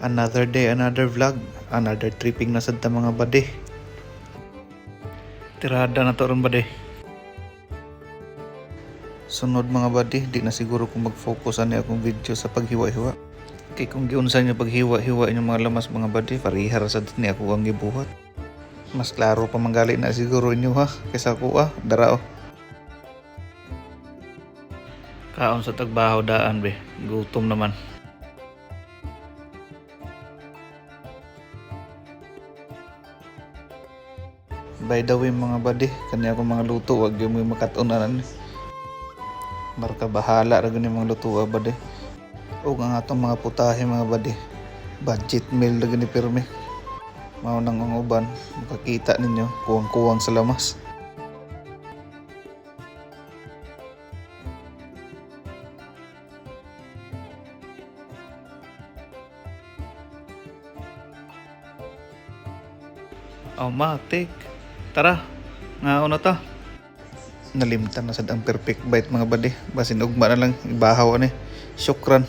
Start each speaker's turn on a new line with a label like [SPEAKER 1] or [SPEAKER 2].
[SPEAKER 1] Another day, another vlog, another tripping na sad ta mga bade. Tirada na to ron bade. Sunod mga bade, di na siguro kung mag-focus ani akong video sa paghiwa-hiwa. Kay kung giunsa niyo paghiwa-hiwa inyong mga lamas mga bade, parihar sad ni ako ang gibuhat. Mas klaro pa manggali na siguro inyo ha, kaysa ako darao. Kaon sa tagbaho daan be, gutom naman. By the way mga bade, kanya akong mga luto, wag yung may makatunanan. Marka bahala ra gani mga luto bade. O nga atong mga putahe mga bade. Budget meal ra gani pirme. Mao nang ang uban, makakita ninyo kuwang-kuwang sa lamas. Oh, matik. Tara, nga na ta. Nalimtan na sad ang perfect bite mga bade. Basin ugma na lang ibahaw ani. Syukran.